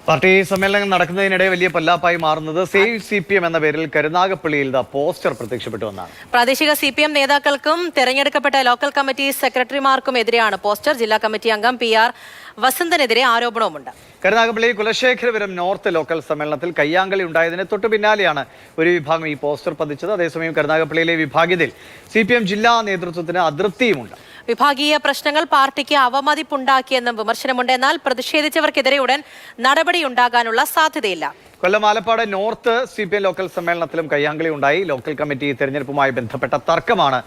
Party സമ്മേളനം നടക്കുന്നതിനിടെ വലിയ പൊല്ലാപ്പായി മാറുന്നത് സേവ് CPM എന്ന പേരിൽ കരുനാഗപ്പള്ളിയിൽ പോസ്റ്റർ പ്രത്യക്ഷപ്പെട്ടു എന്നാണ്. പ്രാദേശിക CPM നേതാക്കൾക്കും തെരഞ്ഞെടുക്കപ്പെട്ട ലോക്കൽ കമ്മിറ്റി സെക്രട്ടറിമാർക്കും എതിരെയാണ് പോസ്റ്റർ. ജില്ലാ കമ്മിറ്റി അംഗം PR വസന്തനെതിരെ ആരോപണവുമുണ്ട്. കരുനാഗപ്പള്ളി കുലശേഖരപുരം നോർത്ത് ലോക്കൽ സമ്മേളനത്തിൽ കയ്യാങ്കളി ഉണ്ടായതിന് തൊട്ടു പിന്നാലെയാണ് ഒരു വിഭാഗം ഈ പോസ്റ്റർ പതിച്ചത്. അതേസമയം കരുനാഗപ്പള്ളിയിലെ വിഭാഗീയതയിൽ CPM ജില്ലാ നേതൃത്വത്തിന് അതൃപ്തിയുമുണ്ട്. വിഭാഗീയ പ്രശ്നങ്ങൾ പാർട്ടിക്ക് അവമതിപ്പുണ്ടാക്കിയെന്നും വിമർശനമുണ്ട്. എന്നാൽ പ്രതിഷേധിച്ചവർക്കെതിരെ ഉടൻ നടപടിയുണ്ടാകാനുള്ള സാധ്യതയില്ല. കൊല്ലം ആലപ്പാട് നോർത്ത് CPM ലോക്കൽ സമ്മേളനത്തിലും കയ്യാങ്കളി ഉണ്ടായി. ലോക്കൽ കമ്മിറ്റി തെരഞ്ഞെടുപ്പുമായി ബന്ധപ്പെട്ട തർക്കമാണ്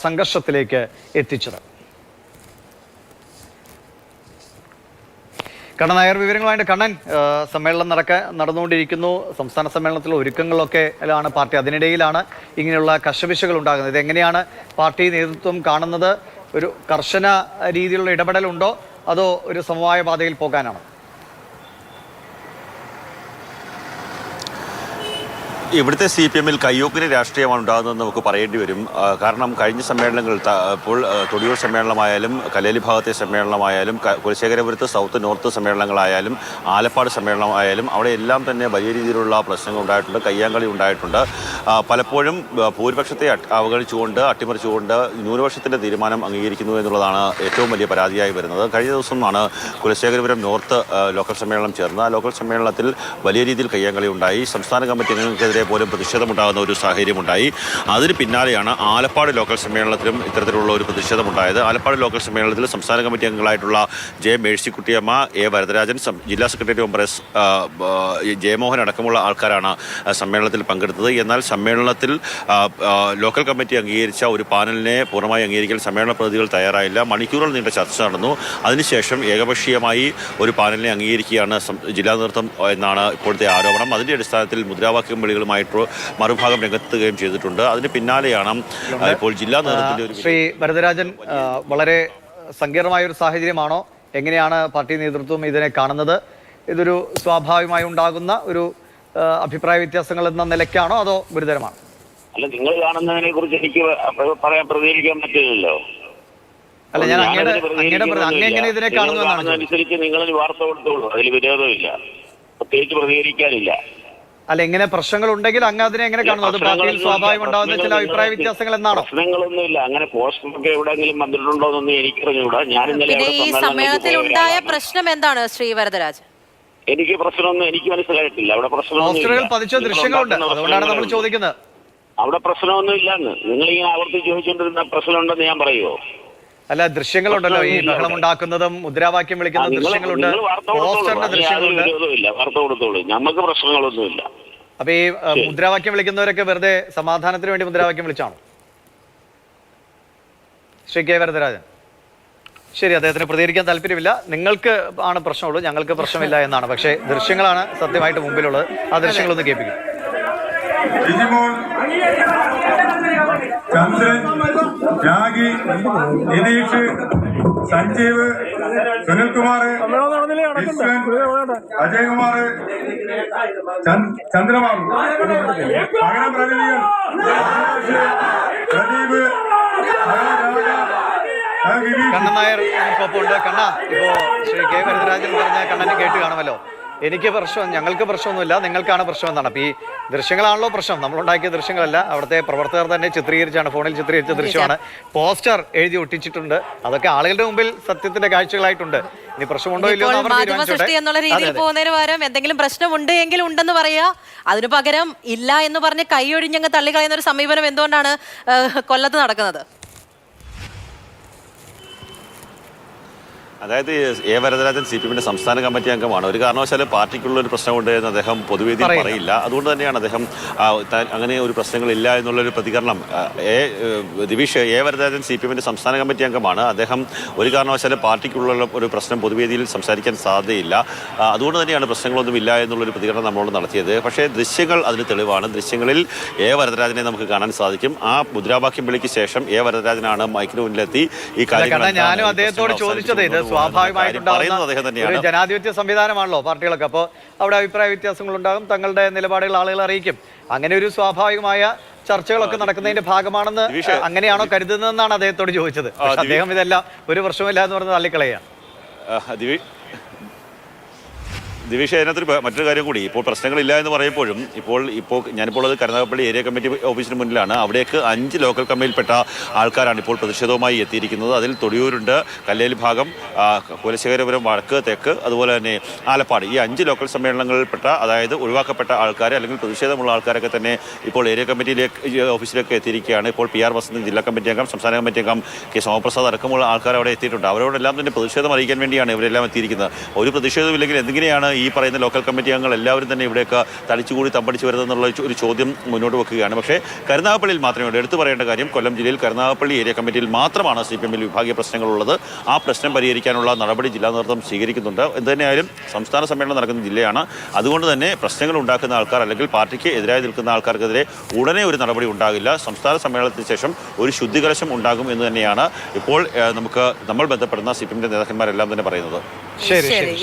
സംഘർഷത്തിലേക്ക് എത്തിച്ചത്. കണ്ണൻ നായർ വിവരങ്ങളുമായിട്ട്. കണ്ണൻ, സമ്മേളനം നടന്നുകൊണ്ടിരിക്കുന്നു. സംസ്ഥാന സമ്മേളനത്തിലെ ഒരുക്കങ്ങളൊക്കെ ആണ് പാർട്ടി. അതിനിടയിലാണ് ഇങ്ങനെയുള്ള കശപിശകൾ ഉണ്ടാകുന്നത്. ഇതെങ്ങനെയാണ് പാർട്ടി നേതൃത്വം കാണുന്നത്? ഒരു കർശന രീതിയിലുള്ള ഇടപെടലുണ്ടോ അതോ ഒരു സമവായ പാതയിൽ പോകാനാണോ? ഇവിടുത്തെ CPMൽ കയ്യൂക്കിന് രാഷ്ട്രീയമാണ് ഉണ്ടാകുന്നതെന്ന് നമുക്ക് പറയേണ്ടി വരും. കാരണം കഴിഞ്ഞ സമ്മേളനങ്ങൾ ഇപ്പോൾ തൊടിയൂർ സമ്മേളനമായാലും കല്ലേലി ഭാഗത്തെ സമ്മേളനമായാലും കുലശേഖരപുരത്ത് സൗത്ത് നോർത്ത് സമ്മേളനങ്ങളായാലും ആലപ്പാട് സമ്മേളനമായാലും അവിടെ എല്ലാം തന്നെ വലിയ രീതിയിലുള്ള പ്രശ്നങ്ങൾ ഉണ്ടായിട്ടുണ്ട്, കയ്യാങ്കളി ഉണ്ടായിട്ടുണ്ട്. പലപ്പോഴും ഭൂരിപക്ഷത്തെ അവഗണിച്ചുകൊണ്ട് അട്ടിമറിച്ചുകൊണ്ട് ന്യൂനപക്ഷത്തിൻ്റെ തീരുമാനം അംഗീകരിക്കുന്നു എന്നുള്ളതാണ് ഏറ്റവും വലിയ പരാതിയായി വരുന്നത്. കഴിഞ്ഞ ദിവസമാണ് കുലശേഖരപുരം നോർത്ത് ലോക്കൽ സമ്മേളനം ചേർന്നത്. ആ ലോക്കൽ സമ്മേളനത്തിൽ വലിയ രീതിയിൽ കയ്യാങ്കളി ഉണ്ടായി. സംസ്ഥാന കമ്മിറ്റി അംഗങ്ങൾക്കെതിരെ പോലും പ്രതിഷേധമുണ്ടാകുന്ന ഒരു സാഹചര്യമുണ്ടായി. അതിന് പിന്നാലെയാണ് ആലപ്പാട് ലോക്കൽ സമ്മേളനത്തിലും ഇത്തരത്തിലുള്ള ഒരു പ്രതിഷേധമുണ്ടായത്. ആലപ്പാട് ലോക്കൽ സമ്മേളനത്തിൽ സംസ്ഥാന കമ്മിറ്റി അംഗങ്ങളായിട്ടുള്ള J. മേഴ്സിക്കുട്ടിയമ്മ, A. വരദരാജൻ, ജില്ലാ സെക്രട്ടറി മെമ്പർ S. ജയമോഹൻ അടക്കമുള്ള ആൾക്കാരാണ് സമ്മേളനത്തിൽ പങ്കെടുത്തത്. എന്നാൽ സമ്മേളനത്തിൽ ലോക്കൽ കമ്മിറ്റി അംഗീകരിച്ച ഒരു പാനലിനെ പൂർണ്ണമായി അംഗീകരിക്കാൻ സമ്മേളന പ്രതിനിധികൾ തയ്യാറായില്ല. മണിക്കൂറുകൾ നീണ്ട ചർച്ച നടന്നു. അതിനുശേഷം ഏകപക്ഷീയമായി ഒരു പാനലിനെ അംഗീകരിക്കുകയാണ് ജില്ലാ നേതൃത്വം എന്നാണ് ഇപ്പോഴത്തെ ആരോപണം. അതിൻ്റെ അടിസ്ഥാനത്തിൽ മുദ്രാവാക്യം വിളികളുമായി മറുഭാഗം രംഗത്തുകയും ചെയ്തിട്ടുണ്ട്. അതിന് പിന്നാലെയാണ് ഇപ്പോൾ ജില്ലാ നേതൃത്വത്തിന്റെ ശ്രീ വരദരാജൻ, വളരെ സങ്കീർണമായ ഒരു സാഹചര്യമാണോ? എങ്ങനെയാണ് പാർട്ടി നേതൃത്വം ഇതിനെ കാണുന്നത്? ഇതൊരു സ്വാഭാവികമായി ഉണ്ടാകുന്ന ഒരു അഭിപ്രായ വ്യത്യാസങ്ങൾ എന്ന നിലയ്ക്കാണോ അതോ ഗുരുതരമാണ്? അല്ല, നിങ്ങൾ കാണുന്നതിനെ കുറിച്ച് എനിക്ക് പ്രതികരിക്കാൻ പറ്റില്ലല്ലോ. അല്ല, ഞാൻ അങ്ങ് ഇതിനെ കാണുന്നു അനുസരിച്ച് നിങ്ങൾ വാർത്ത കൊടുത്തോളൂ, അതിൽ വിരോധമില്ല, പ്രത്യേകിച്ച് പ്രതികരിക്കാനില്ല. അല്ല, എങ്ങനെ പ്രശ്നങ്ങൾ ഉണ്ടെങ്കിൽ അങ്ങ് അതിനെ എങ്ങനെ കാണുന്നു? അത് പാർട്ടിയിൽ സ്വാഭാവികം ഉണ്ടാകുന്ന ചില അഭിപ്രായ വ്യത്യാസങ്ങൾ എന്നാണോ? പ്രശ്നങ്ങളൊന്നുമില്ല. അങ്ങനെ പോസ്റ്ററൊക്കെ എവിടെയെങ്കിലും വന്നിട്ടുണ്ടോന്നൊന്നും എനിക്കറിഞ്ഞൂടാ. ഞാൻ ഈ സമ്മേളനത്തിൽ ഉണ്ടായ പ്രശ്നം എന്താണ് ശ്രീ വരദരാജൻ? എനിക്ക് പ്രശ്നമൊന്നും എനിക്ക് മനസ്സിലായിട്ടില്ല. അവിടെ പോസ്റ്ററുകൾ പതിച്ച ദൃശ്യങ്ങളുണ്ട്, അതുകൊണ്ടാണ് നമ്മൾ ചോദിക്കുന്നത്. അവിടെ പ്രശ്നമൊന്നും ഇല്ലെന്ന് നിങ്ങളിങ്ങനെ ആവർത്തിച്ച് ചോദിച്ചുകൊണ്ടിരുന്ന പ്രശ്നമുണ്ടെന്ന് ഞാൻ പറയുമോ? അല്ല, ദൃശ്യങ്ങളുണ്ടല്ലോ, ഈ ബഹളം ഉണ്ടാക്കുന്നതും മുദ്രാവാക്യം വിളിക്കുന്ന ദൃശ്യങ്ങളുണ്ട്, പോസ്റ്ററിന്റെ ദൃശ്യങ്ങളുണ്ട്. വാർത്ത കൊടുത്തോളൂ, നമുക്ക് പ്രശ്നങ്ങളൊന്നുമില്ല. അപ്പൊ ഈ മുദ്രാവാക്യം വിളിക്കുന്നവരൊക്കെ വെറുതെ സമാധാനത്തിന് വേണ്ടി മുദ്രാവാക്യം വിളിച്ചാണോ? ശ്രീ K. വരദരാജൻ, ശരി, അദ്ദേഹത്തിന് പ്രതികരിക്കാൻ താല്പര്യമില്ല. നിങ്ങൾക്ക് ആണ് പ്രശ്നമുള്ളൂ, ഞങ്ങൾക്ക് പ്രശ്നമില്ല എന്നാണ്. പക്ഷേ ദൃശ്യങ്ങളാണ് സത്യമായിട്ട് മുമ്പിലുള്ളത്. ആ ദൃശ്യങ്ങളൊന്ന് കേൾപ്പിക്കും. ചന്ദ്രൻ, രാഗി, നിതീഷ്, സഞ്ജീവ്, സുനിൽകുമാർ, അജയകുമാർ, ചന്ദ്രബാബു, പകരം പ്രതിനിധികൾ പ്രദീപ്, കണ്ണൻ നായർ ഒപ്പം ഉണ്ട്. കണ്ണ, ഇപ്പോ ശ്രീ K. വരദരാജൻ പറഞ്ഞ കണ്ണനെ കേട്ട് കാണുമല്ലോ. എനിക്ക് പ്രശ്നം, ഞങ്ങൾക്ക് പ്രശ്നമൊന്നുമില്ല, നിങ്ങൾക്കാണ് പ്രശ്നം എന്നാണ്. അപ്പൊ ഈ ദൃശ്യങ്ങളാണല്ലോ പ്രശ്നം, നമ്മളുണ്ടാക്കിയ ദൃശ്യങ്ങളല്ല. അവിടുത്തെ പ്രവർത്തകർ തന്നെ ചിത്രീകരിച്ചാണ്, ഫോണിൽ ചിത്രീകരിച്ച ദൃശ്യമാണ്. പോസ്റ്റർ എഴുതി ഒട്ടിച്ചിട്ടുണ്ട്. അതൊക്കെ ആളുകളുടെ മുമ്പിൽ സത്യത്തിന്റെ കാഴ്ചകളായിട്ടുണ്ട്. ഇനി പ്രശ്നമുണ്ടോ ഇല്ലയോ മാധ്യമ സൃഷ്ടി എന്നുള്ള രീതിയിൽ പോകുന്നതിന് പകരം എന്തെങ്കിലും പ്രശ്നമുണ്ട് എങ്കിൽ ഉണ്ടെന്ന് പറയുക, അതിനു പകരം ഇല്ല എന്ന് പറഞ്ഞ് കൈയൊഴിഞ്ഞങ്ങ് തള്ളിക്കളയുന്ന ഒരു സമീപനം എന്തുകൊണ്ടാണ് കൊല്ലത്ത് നടക്കുന്നത്? അതായത് A. വരദരാജൻ CPMന്റെ സംസ്ഥാന കമ്മിറ്റി അംഗമാണ്. ഒരു കാരണവശാലും പാർട്ടിക്കുള്ള ഒരു പ്രശ്നമുണ്ട് എന്ന് അദ്ദേഹം പൊതുവേദിയിൽ പറയില്ല. അതുകൊണ്ട് തന്നെയാണ് അദ്ദേഹം അങ്ങനെ ഒരു പ്രശ്നങ്ങളില്ല എന്നുള്ളൊരു പ്രതികരണം. ദിവിഷ്, A. വരദരാജൻ CPMന്റെ സംസ്ഥാന കമ്മിറ്റി അംഗമാണ്. അദ്ദേഹം ഒരു കാരണവശാലും പാർട്ടിക്കുള്ള ഒരു പ്രശ്നം പൊതുവേദിയിൽ സംസാരിക്കാൻ സാധ്യതയില്ല. അതുകൊണ്ട് തന്നെയാണ് പ്രശ്നങ്ങളൊന്നും ഇല്ല എന്നുള്ളൊരു പ്രതികരണം നമ്മളോട് നടത്തിയത്. പക്ഷേ ദൃശ്യങ്ങൾ അതിന് തെളിവാണ്. ദൃശ്യങ്ങളിൽ A. വരദരാജനെ നമുക്ക് കാണാൻ സാധിക്കും. ആ മുദ്രാവാക്യം വിളിക്ക് ശേഷം A. വരദരാജനാണ് മൈക്കിന് മുന്നിലെത്തി ഈ കാര്യങ്ങൾ. ഞാനും അദ്ദേഹത്തോട് ചോദിച്ചത് സ്വാഭാവികമായിട്ടുണ്ടാകുന്ന ഒരു ജനാധിപത്യ സംവിധാനമാണല്ലോ പാർട്ടികളൊക്കെ. അപ്പോൾ അവിടെ അഭിപ്രായ വ്യത്യാസങ്ങൾ ഉണ്ടാകും, തങ്ങളുടെ നിലപാടുകൾ ആളുകളെ അറിയിക്കും. അങ്ങനെ ഒരു സ്വാഭാവികമായ ചർച്ചകളൊക്കെ നടക്കുന്നതിന്റെ ഭാഗമാണെന്ന് അങ്ങനെയാണോ കരുതുന്നതെന്നാണ് അദ്ദേഹത്തോട് ചോദിച്ചത്. അദ്ദേഹം ഇതെല്ലാം ഒരു പ്രശ്നമില്ല എന്ന് പറഞ്ഞ് തള്ളിക്കളയാണ്. ദിവേഷ്, അതിനകത്തൊരു മറ്റൊരു കാര്യം കൂടി. ഇപ്പോൾ പ്രശ്നങ്ങളില്ല എന്ന് പറയുമ്പോഴും ഇപ്പോൾ ഞാനിപ്പോൾ അത് കരുനാഗപ്പള്ളി ഏരിയ കമ്മിറ്റി ഓഫീസിന് മുന്നിലാണ്. അവിടേക്ക് 5 ലോക്കൽ കമ്മിറ്റിയിൽപ്പെട്ട ആൾക്കാരാണ് ഇപ്പോൾ പ്രതിഷേധവുമായി എത്തിയിരിക്കുന്നത്. അതിൽ തൊടിയൂരുണ്ട്, കല്ലേലി ഭാഗം, കുലശേഖരപുരം വടക്ക്, തെക്ക്, അതുപോലെ തന്നെ ആലപ്പാട്. ഈ 5 ലോക്കൽ സമ്മേളനങ്ങളിൽപ്പെട്ട, അതായത് ഒഴിവാക്കപ്പെട്ട ആൾക്കാർ അല്ലെങ്കിൽ പ്രതിഷേധമുള്ള ആൾക്കാരൊക്കെ തന്നെ ഇപ്പോൾ ഏരിയ ഓഫീസിലേക്ക് എത്തിയിരിക്കുകയാണ്. ഇപ്പോൾ PR വസന്തൻ ജില്ലാ കമ്മിറ്റി അംഗം, സംസ്ഥാന കമ്മിറ്റി അംഗം കെ സോമപ്രസാദ് അടക്കമുള്ള ആൾക്കാർ അവിടെ എത്തിയിട്ടുണ്ട്. അവരോടെല്ലാം തന്നെ പ്രതിഷേധം അറിയിക്കാൻ വേണ്ടിയാണ് ഇവരെല്ലാം എത്തിയിരിക്കുന്നത്. ഒരു പ്രതിഷേധമില്ലെങ്കിൽ എന്തിനെയാണ് ഈ പറയുന്ന ലോക്കൽ കമ്മിറ്റി അംഗങ്ങൾ എല്ലാവരും തന്നെ ഇവിടേക്ക് തടിച്ചുകൂടി തമ്പടിച്ച് വരുന്നതെന്നുള്ള ഒരു ചോദ്യം മുന്നോട്ട് വെക്കുകയാണ്. പക്ഷേ കരുനാഗപ്പള്ളിയിൽ മാത്രമേ ഉള്ളൂ. എടുത്തു പറയേണ്ട കാര്യം, കൊല്ലം ജില്ലയിൽ കരുനാഗപ്പള്ളി ഏരിയ കമ്മിറ്റിയിൽ മാത്രമാണ് CPM വിഭാഗീയ പ്രശ്നങ്ങളുള്ളത്. ആ പ്രശ്നം പരിഹരിക്കാനുള്ള നടപടി ജില്ലാ നേതൃത്വം സ്വീകരിക്കുന്നുണ്ട്. എന്തുതന്നെയായാലും സംസ്ഥാന സമ്മേളനം നടക്കുന്ന ജില്ലയാണ്. അതുകൊണ്ട് തന്നെ പ്രശ്നങ്ങൾ ഉണ്ടാക്കുന്ന ആൾക്കാർ അല്ലെങ്കിൽ പാർട്ടിക്ക് എതിരായി നിൽക്കുന്ന ആൾക്കാർക്കെതിരെ ഉടനെ ഒരു നടപടി ഉണ്ടാകില്ല. സംസ്ഥാന സമ്മേളനത്തിന് ശേഷം ഒരു ശുദ്ധികലശം ഉണ്ടാകും എന്ന് തന്നെയാണ് ഇപ്പോൾ നമ്മൾ ബന്ധപ്പെടുന്ന CPM നേതാക്കന്മാരെല്ലാം തന്നെ പറയുന്നത്. ശരി.